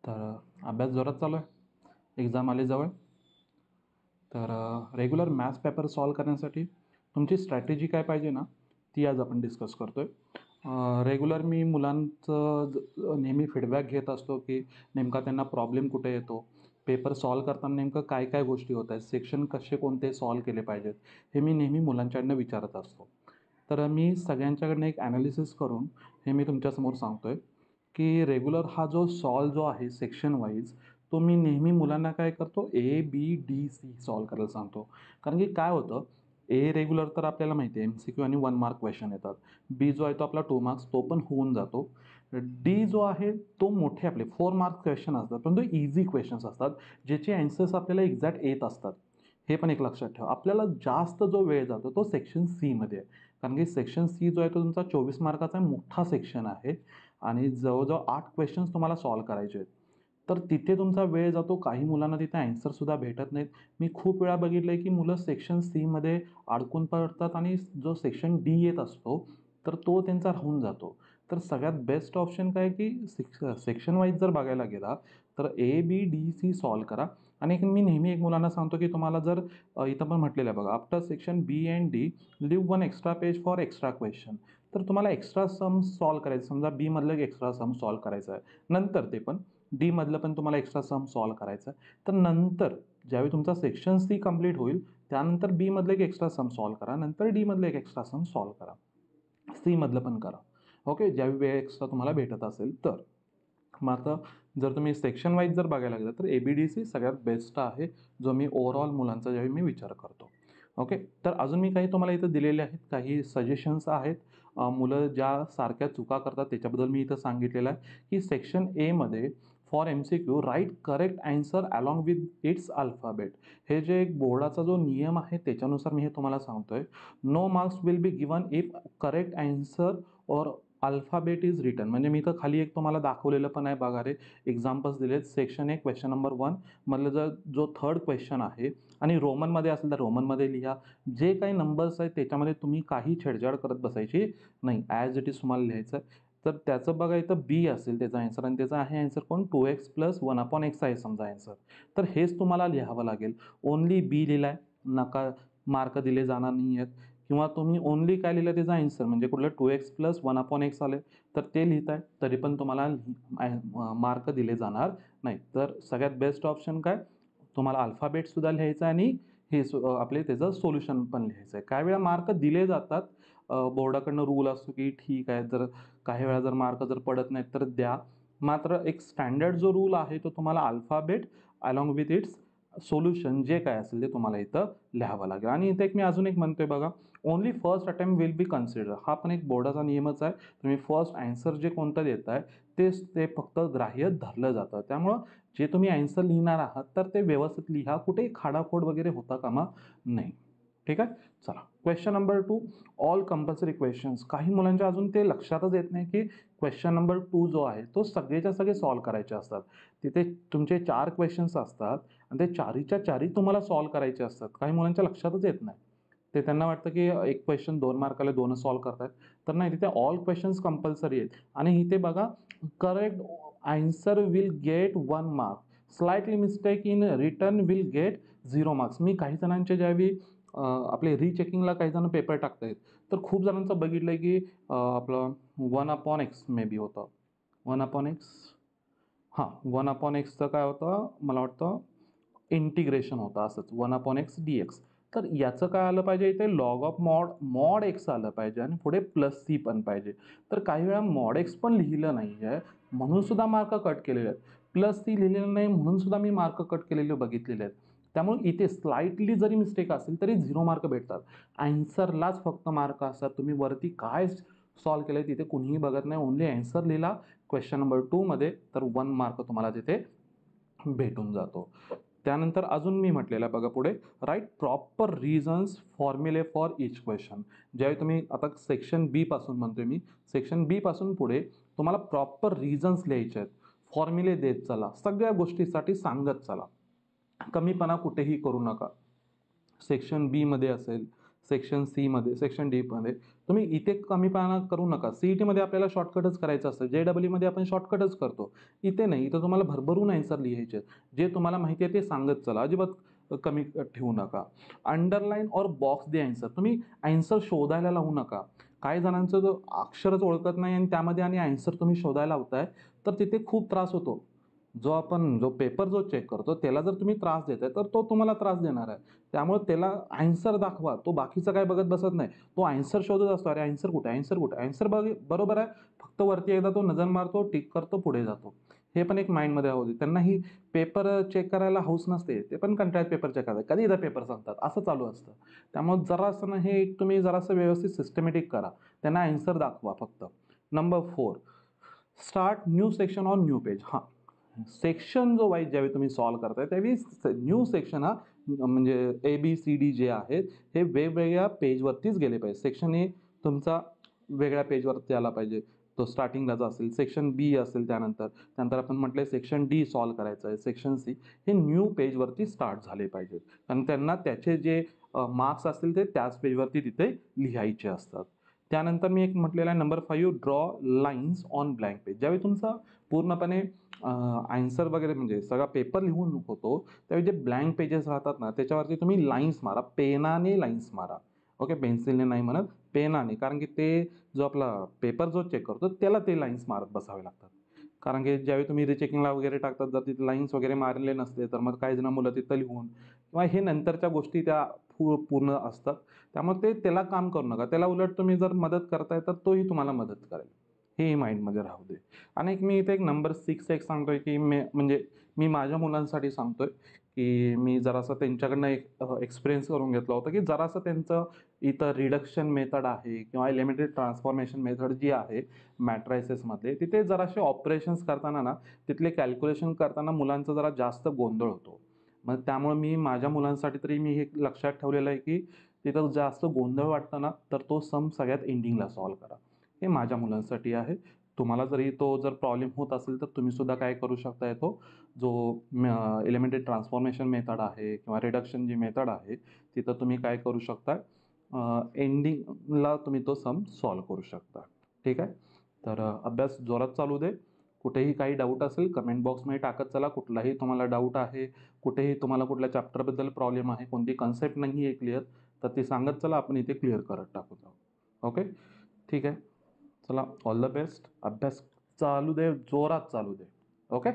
तर अभ्यास जोरात चालू आहे. एक्झाम आली जवळ. तर रेग्युलर मॅथ्स पेपर सॉल्व करण्यासाठी तुमची स्ट्रॅटेजी काय पाहिजे ना, ती आज आपण डिस्कस करतो आहे. रेग्युलर मी मुलांचं नेहमी फीडबॅक घेत असतो की नेमका त्यांना प्रॉब्लेम कुठे येतो, पेपर सॉल्व करताना नेमकं काय काय गोष्टी होत आहेत, सेक्शन कसे कोणते सॉल्व केले पाहिजेत, हे मी नेहमी मुलांच्याकडनं विचारत असतो. तर मी सगळ्यांच्याकडनं एक ॲनालिसिस करून हे मी तुमच्यासमोर सांगतो आहे की रेग्युलर हा जो सॉल्व जो आहे सेक्शन वाईज, तो मी नेहमी मुलांना काय करतो, A B D C solve करायला सांगतो. कारण की काय होतं, ए रेग्युलर तर आपल्याला माहिती आहे MCQ आणि 1 मार्क क्वेश्चन येतात. बी जो आहे तो आपला 2 मार्क्स, तो पण होऊन जातो. डी जो आहे तो मोठे आपले 4 मार्क क्वेश्चन असतात, परंतु इझी क्वेश्चन्स असतात ज्याचे ॲन्सर्स आपल्याला एक्झॅक्ट येत असतात. हे पण एक लक्षात ठेवा. आपल्याला जास्त जो वेळ जातो तो सेक्शन सीमध्ये आहे. कारण की सेक्शन सी जो आहे तो तुमचा 24 मार्काचा मोठा सेक्शन आहे आणि जवळजवळ 8 क्वेश्चन्स तुम्हाला सॉल्व करायचे आहेत. तर तिथे तुमचा वेळ जातो. काही मुलांना तिथे ॲन्सरसुद्धा भेटत नाहीत. मी खूप वेळा बघितलं आहे की मुलं सेक्शन सीमध्ये अडकून पडतात आणि जो सेक्शन डी येत असतो तर तो त्यांचा राहून जातो. तर सगळ्यात बेस्ट ऑप्शन काय की सेक्शन वाईज जर बघायला गेला तर A B D C solve करा. आणि मी नेहमी एक मुलांना सांगतो की तुम्हाला जर इथं पण म्हटलेलं आहे बघा, after section B and D leave 1 extra page for extra question. तर तुम्हाला एक्स्ट्रा सम सॉल्व करायचं, समजा बीमधलं एक एक्स्ट्रा सम सॉल्व करायचं आहे, नंतर ते पण डीमधलं पण तुम्हाला एक्स्ट्रा सम सॉल्व करायचं आहे. तर नंतर ज्यावेळी तुमचा सेक्शन सी कंप्लीट होईल त्यानंतर बीमधलं एक एक्स्ट्रा सम सॉल्व करा, नंतर डीमधलं एक एक्स्ट्रा सम सॉल्व करा, सीमधलं पण करा. ओके, ज्यावेळी वेळ एक्स्ट्रा तुम्हाला भेटत असेल तर. मग आता जर तुम्ही सेक्शन वाईज जर बघायला गेलं तर ABDC सगळ्यात बेस्ट आहे, जो मी ओव्हरऑल मुलांचा ज्यावेळी मी विचार करतो. ओके, तर अजून मी काही तुम्हाला इथं दिलेले आहेत, काही सजेशन्स आहेत. मुलं ज्या सारख्या चुका करतात त्याच्याबद्दल मी इथं सांगितलेलं आहे की सेक्शन एमध्ये for MCQ write correct answer along with its alphabet. हे जे एक बोर्डाचा जो नियम आहे त्याच्यानुसार मी हे तुम्हाला सांगतो आहे. No marks will be given if correct answer or alphabet is written. म्हणजे मी इथं खाली एक तुम्हाला दाखवलेलं पण आहे बघा रे, एक्झाम्पल्स दिलेत. सेक्शन 1 क्वेश्चन नंबर 1 मधलं जो थर्ड क्वेश्चन आहे आणि रोमनमध्ये असेल तर रोमनमध्ये लिहा. जे काही नंबर्स आहेत त्याच्यामध्ये तुम्ही काही छेडछाड करत बसायची नाही, ॲज इट इज तुम्हाला लिहायचं आहे. तर त्याचं बघा इथं बी असेल त्याचा ॲन्सर, आणि त्याचा आहे ॲन्सर कोण, 2x + 1/x आहे समजा ॲन्सर. तर हेच तुम्हाला लिहावं लागेल. ओन्ली बी लिहिलाय, नका मार्क दिले जाणार नाही आहेत. किंवा तुम्ही ओन्ली काय लिहिलं त्याचा ॲन्सर, म्हणजे कुठलं 2x + 1/x आले तर ते लिहिताय तरी पण तुम्हाला मार्क दिले जाणार नाही. तर सगळ्यात बेस्ट ऑप्शन काय, तुम्हाला अल्फाबेटसुद्धा लिहायचं आहे आणि हे आपले त्याचं सोल्युशन पण लिहायचं आहे. काही वेळा मार्क दिले जातात, बोर्डाकडनं रूल असतो की ठीक आहे, जर काही वेळा जर मार्क जर पडत नाहीत तर द्या. मात्र एक स्टँडर्ड जो रूल आहे तो तुम्हाला alphabet along with it's solution जे काय असेल ते तुम्हाला इथं लिहावं लागेल. आणि इथे मी अजून एक म्हणतोय बघा, only first attempt will be consider. हा पण एक बोर्डाचा नियमच आहे. तुम्ही फर्स्ट ॲन्सर जे कोणतं देताय ते फक्त ग्राह्य धरलं जातं. त्यामुळं जे तुम्ही ॲन्सर लिहिणार आहात तर ते व्यवस्थित लिहा, कुठे खाडाखोड वगैरे होता कामा नाही. ठीक आहे. चला, question number 2, all compulsory questions. काही मुलांच्या अजून ते लक्षातच येत नाही की क्वेश्चन नंबर 2 जो आहे तो सगळेच्या सगळे सॉल्व करायचे असतात. तिथे तुमचे 4 क्वेश्चन्स असतात आणि ते चारीच्या चारी तुम्हाला सॉल्व करायचे असतात. काही मुलांच्या लक्षातच येत नाही. ते त्यांना वाटतं की एक क्वेश्चन 2 मार्काला 2च सॉल्व करतायत. तर नाही, तिथे ऑल क्वेश्चन्स कंपल्सरी आहेत. आणि इथे बघा, correct answer will get 1 mark, slightly mistake in return will get 0 marks. मी काही जणांचे ज्यावेळी आपले रिचेकिंगला काही जण पेपर टाकतायत तर खूप जणांचं बघितलं आहे की आपलं 1/x मे बी होतं, 1/x, हां 1/xचं काय होतं, मला वाटतं इंटिग्रेशन होतं असंच, 1/x dx. तर याचं काय आलं पाहिजे, इथे लॉग ऑफ मॉड x आलं पाहिजे आणि पुढे +c पण पाहिजे. तर काही वेळा मॉड x पण लिहिलं नाही आहे म्हणून सुद्धा मार्क कट केलेले आहेत, +c लिहिलेलं नाही म्हणून सुद्धा मी मार्क कट केलेले बघितलेले आहेत. त्यामुळे इथे स्लाइटली जरी मिस्टेक असेल तरी 0 मार्क भेटतात. ॲन्सरलाच फक्त मार्क असतात. तुम्ही वरती काय सॉल्व केलं आहे तिथे कुणीही बघत नाही. ओन्ली ॲन्सर लिहिला क्वेश्चन नंबर 2 मध्ये तर 1 मार्क तुम्हाला तिथे भेटून जातो. त्यानंतर अजून मी म्हटलेलं आहे बघा पुढे, राईट प्रॉपर रिझन्स फॉर्म्युले फॉर इच क्वेश्चन. ज्यावेळी तुम्ही आता सेक्शन बी पासून म्हणतोय मी, सेक्शन बी पासून पुढे तुम्हाला प्रॉपर रिझन्स लिहायचे आहेत. फॉर्म्युले देत चला, सगळ्या गोष्टीसाठी सांगत चला, कमीपणा कुठेही करू नका. सेक्शन बीमध्ये असेल, सेक्शन सीमध्ये, सेक्शन डीमध्ये तुम्ही इथे कमीपणा करू नका. CETमध्ये आपल्याला शॉर्टकटच करायचं असतं, JEEमध्ये आपण शॉर्टकटच करतो. इथे नाही, इथं तुम्हाला भरभरून आन्सर लिहायचे आहेत. जे तुम्हाला माहिती आहे ते सांगत चला, अजिबात कमी ठेवू नका. अंडरलाईन और बॉक्स द आन्सर, तुम्ही आन्सर शोधायला लावू नका. काही जणांचं जो अक्षरच ओळखत नाही आणि त्यामध्ये आणि आन्सर तुम्ही शोधायला लावताय, तर तिथे खूप त्रास होतो. जो पेपर चेक करतो त्याला जर तुम्ही त्रास देताय, तर तो तुम्हाला त्रास देणार आहे. त्यामुळे त्याला आन्सर दाखवा. तो बाकीचं काय बघत बसत नाही. तो आन्सर शोधत असतो. अरे आन्सर कुठे आहे? आन्सर कुठे आहे? आन्सर बरोबर आहे. फक्त वरती एकदा तो नजर मारतो, टिक करतो, पुढे जातो. हे पण एक माइंडमध्ये राहू दे. त्यांना ही पेपर चेक करायला हौस नसते. ते पण कंटाळतात पेपर चेक करायला. कधी एकदा पेपर सांगतात. असं चालू असतं. त्यामुळे जरासं ना हे एक तुम्ही जरासं व्यवस्थित सिस्टमॅटिक करा. त्यांना आन्सर दाखवा फक्त. Number 4, start new section on new page. हां, सेक्शन जो वाईज ज्यावेळी तुम्ही सॉल्व्ह करताय त्यावेळी न्यू सेक्शन हा म्हणजे ABCD जे आहेत हे वेगवेगळ्या पेजवरतीच गेले पाहिजे. सेक्शन ए तुमचा वेगळ्या पेजवरती आला पाहिजे. तो स्टार्टिंगलाच असेल. सेक्शन बी असेल त्यानंतर आपण म्हटलंय सेक्शन डी सॉल्व्ह करायचं आहे. सेक्शन सी हे न्यू पेजवरती स्टार्ट झाले पाहिजेत. कारण त्यांना त्याचे जे मार्क्स असतील ते त्याच पेजवरती तिथे लिहायचे असतात. त्यानंतर मी एक म्हटलेलं आहे number 5, draw lines on blank page. ज्यावेळी तुमचा पूर्णपणे आन्सर वगैरे म्हणजे सगळा पेपर लिहून होतो, त्यावेळी जे ब्लँक पेजेस राहतात ना, त्याच्यावरती तुम्ही लाईन्स मारा. पेनाने लाईन्स मारा. ओके, पेन्सिलने नाही म्हणत, पेनाने. कारण की ते जो आपला पेपर चेक करतो त्याला ते लाईन्स मारत बसावे लागतात. कारण की ज्यावेळी तुम्ही रिचेकिंगला वगैरे टाकतात, जर तिथे लाईन्स वगैरे मारले नसते, तर मग काही जण मुलं तिथं लिहून किंवा हे नंतरच्या गोष्टी त्या पूर्ण असतात. त्यामुळे त्याला काम करू नका. त्याला उलट तुम्ही जर मदत करताय, तर तोही तुम्हाला मदत करेल. हेही माइंडमध्ये राहू दे. आणि मी इथे एक नंबर 6 एक सांगतोय, की म्हणजे मी माझ्या मुलांसाठी सांगतोय, की मी जरासं त्यांच्याकडनं एक एक्सपिरियन्स करून घेतला होता, की जरासं त्यांचं इथं रिडक्शन मेथड आहे किंवा एलिमेंटरी ट्रान्सफॉर्मेशन मेथड जी आहे मॅट्रायसेसमधले, तिथे जरासे ऑपरेशन्स करताना ना, तिथले कॅल्क्युलेशन करताना मुलांचा जरा जास्त गोंधळ होतो. मग त्यामुळे मी माझ्या मुलांसाठी तरी मी हे लक्षात ठेवलेलं आहे, की तिथं जास्त गोंधळ वाटतं ना, तर तो सम सगळ्यात एंडिंगला सॉल्व्ह करा. हे माझ्या मुलांसाठी आहे. तुम्हाला जरी तो जर प्रॉब्लेम होत असेल, तर तुम्ही सुद्धा काय करू शकताय, तो जो एलिमेंटरी ट्रान्सफॉर्मेशन मेथड आहे किंवा रिडक्शन जी मेथड आहे, तिथं तुम्ही काय करू शकता, एंडिंगला तुम्ही तो सम सॉल्व्ह करू शकता. ठीक आहे. तर अभ्यास जोरात चालू दे. कुठेही काही डाऊट असेल कमेंट बॉक्समध्ये टाकत चला. कुठलाही तुम्हाला डाऊट आहे, कुठेही तुम्हाला कुठल्या चॅप्टरबद्दल प्रॉब्लेम आहे, कोणती कन्सेप्ट नाही आहे क्लिअर, तर ती सांगत चला. आपण इथे क्लिअर करत टाकू जाऊ. ओके, ठीक आहे. चला, ऑल द बेस्ट. अभ्यास चालू दे, जोरात चालू दे. ओके.